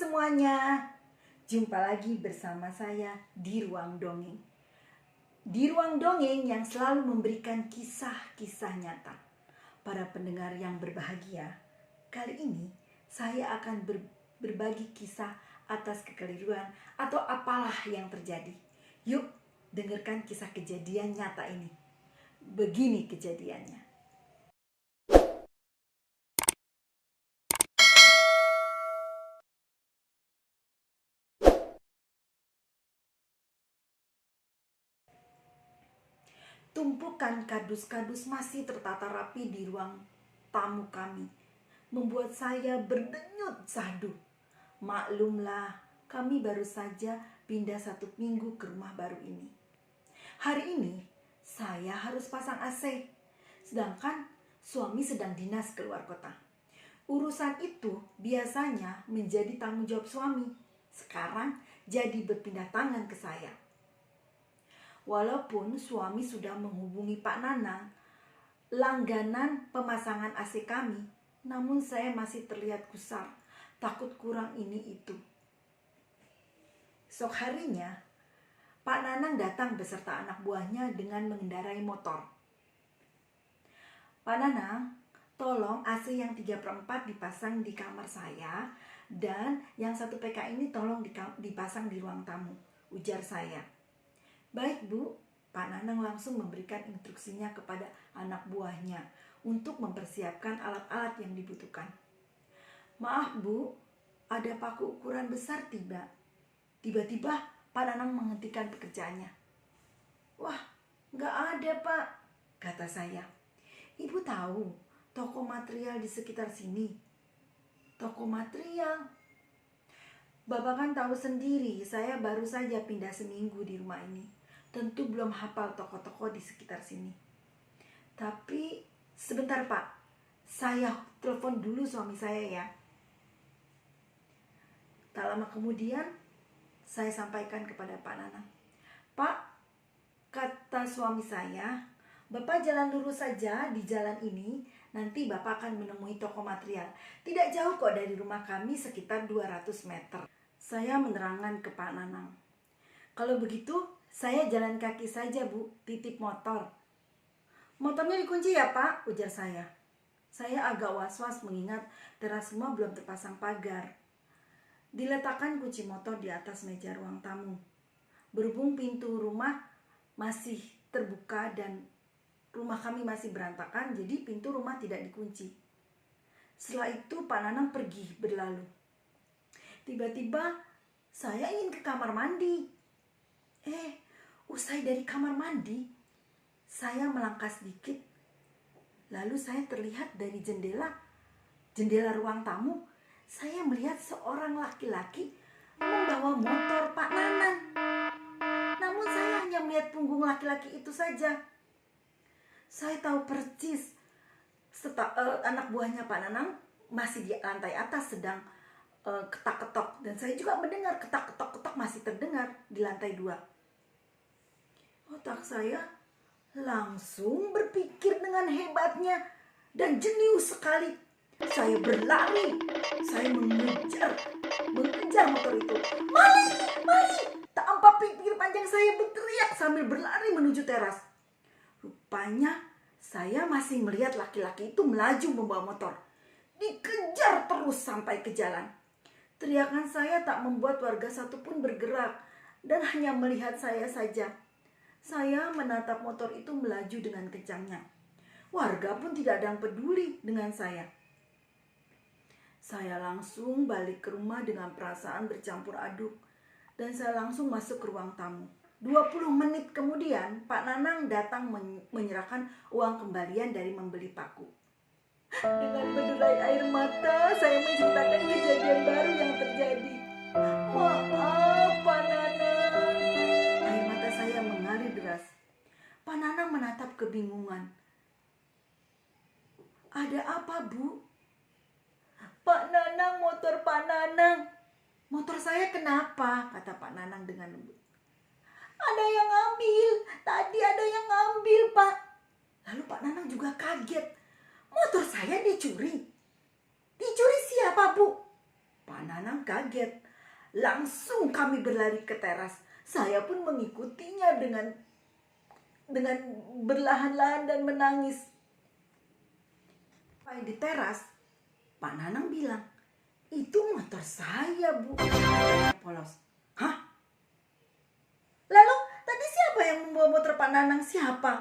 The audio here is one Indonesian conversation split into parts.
semuanya, jumpa lagi bersama saya di Ruang Dongeng. Di Ruang Dongeng yang selalu memberikan kisah-kisah nyata. Para pendengar yang berbahagia, kali ini saya akan berbagi kisah atas kekeliruan atau apalah yang terjadi. Yuk, dengarkan kisah kejadian nyata ini. Begini kejadiannya. Tumpukan kardus-kardus masih tertata rapi di ruang tamu kami, membuat saya berdenyut sahdu. Maklumlah, kami baru saja pindah 1 minggu ke rumah baru ini. Hari ini saya harus pasang AC, sedangkan suami sedang dinas keluar kota. Urusan itu biasanya menjadi tanggung jawab suami. Sekarang jadi berpindah tangan ke saya. Walaupun suami sudah menghubungi Pak Nanang, langganan pemasangan AC kami, namun saya masih terlihat gusar, takut kurang ini itu. Esok harinya, Pak Nanang datang beserta anak buahnya dengan mengendarai motor. Pak Nanang, tolong AC yang 3/4 dipasang di kamar saya, dan yang 1 PK ini tolong dipasang di ruang tamu, ujar saya. Baik Bu, Pak Nanang langsung memberikan instruksinya kepada anak buahnya untuk mempersiapkan alat-alat yang dibutuhkan. Maaf Bu, ada paku ukuran besar tidak? Tiba-tiba Pak Nanang menghentikan pekerjaannya. Wah, nggak ada Pak, kata saya. Ibu tahu toko material di sekitar sini? Toko material? Bapak kan tahu sendiri, saya baru saja pindah seminggu di rumah ini. Tentu belum hafal toko-toko di sekitar sini. Tapi sebentar Pak, saya telepon dulu suami saya ya. Tak lama kemudian saya sampaikan kepada Pak Nanang. Pak, kata suami saya, Bapak jalan lurus saja di jalan ini, nanti Bapak akan menemui toko material. Tidak jauh kok dari rumah kami, sekitar 200 meter. Saya menerangkan ke Pak Nanang. Kalau begitu, saya jalan kaki saja Bu, titip motor. Motornya dikunci ya Pak, ujar saya. Saya agak was-was mengingat teras rumah belum terpasang pagar. Diletakkan kunci motor di atas meja ruang tamu. Berhubung pintu rumah masih terbuka dan rumah kami masih berantakan, jadi pintu rumah tidak dikunci. Setelah itu Pak Nanang pergi berlalu. Tiba-tiba saya ingin ke kamar mandi. Usai dari kamar mandi, saya melangkah sedikit. Lalu saya terlihat dari jendela ruang tamu. Saya melihat seorang laki-laki membawa motor Pak Nanang. Namun saya hanya melihat punggung laki-laki itu saja. Saya tahu persis anak buahnya Pak Nanang masih di lantai atas sedang ketak-ketok. Dan saya juga mendengar ketak-ketok masih terdengar di lantai 2. Otak saya langsung berpikir dengan hebatnya dan jenius sekali. Saya berlari, saya mengejar motor itu. Mali! Tanpa pikir panjang saya berteriak sambil berlari menuju teras. Rupanya saya masih melihat laki-laki itu melaju membawa motor. Dikejar terus sampai ke jalan. Teriakan saya tak membuat warga satupun bergerak dan hanya melihat saya saja. Saya menatap motor itu melaju dengan kencangnya. Warga pun tidak ada yang peduli dengan saya. Saya langsung balik ke rumah dengan perasaan bercampur aduk. Dan saya langsung masuk ke ruang tamu. 20 menit kemudian Pak Nanang datang menyerahkan uang kembalian dari membeli paku. Dengan berderai air mata saya menceritakan kejadian baru yang terjadi. Maaf Pak Nanang. Air mata saya mengalir deras. Pak Nanang menatap kebingungan. Ada apa Bu? Pak Nanang, motor Pak Nanang. Motor saya kenapa? Kata Pak Nanang dengan lembut. Ada yang ngambil. Tadi ada yang ngambil Pak. Lalu Pak Nanang juga kaget. Motor saya dicuri. Dicuri siapa Bu? Pak Nanang kaget. Langsung kami berlari ke teras. Saya pun mengikutinya dengan berlahan-lahan dan menangis. Sampai di teras, Pak Nanang bilang, "Itu motor saya, Bu." Polos. "Hah? Lalu tadi siapa yang membawa motor Pak Nanang? Siapa?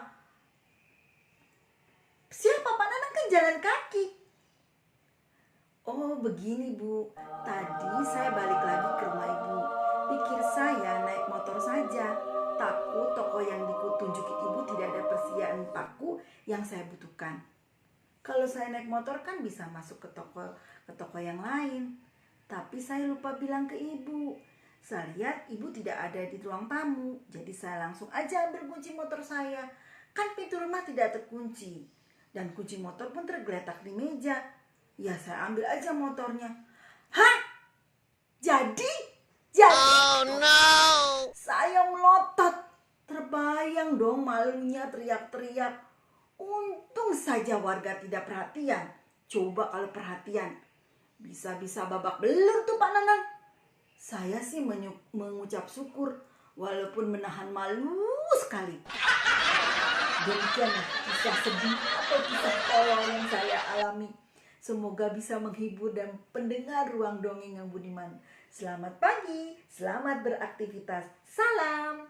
Siapa? Pak Nanang kan jalan kaki." "Oh begini, Bu, tadi saya balik lagi ke rumah Ibu. Pikir saya naik motor saja. Takut toko yang ditunjukin Ibu tidak ada persediaan paku yang saya butuhkan. Kalau saya naik motor kan bisa masuk ke toko yang lain. Tapi saya lupa bilang ke Ibu. Saya lihat Ibu tidak ada di ruang tamu. Jadi saya langsung aja ambil kunci motor saya. Kan pintu rumah tidak terkunci. Dan kunci motor pun tergeletak di meja. Ya saya ambil aja motornya." "Hah? Jadi?" "Oh no!" Saya melotot. Terbayang dong malunya teriak-teriak. Untung saja warga tidak perhatian. Coba kalau perhatian, bisa-bisa babak belur tuh Pak Nanang. Saya sih mengucap syukur walaupun menahan malu sekali. Demikianlah kisah sedih atau kisah tolol yang saya alami. Semoga bisa menghibur dan pendengar Ruang Dongeng yang budiman. Selamat pagi, selamat beraktivitas. Salam.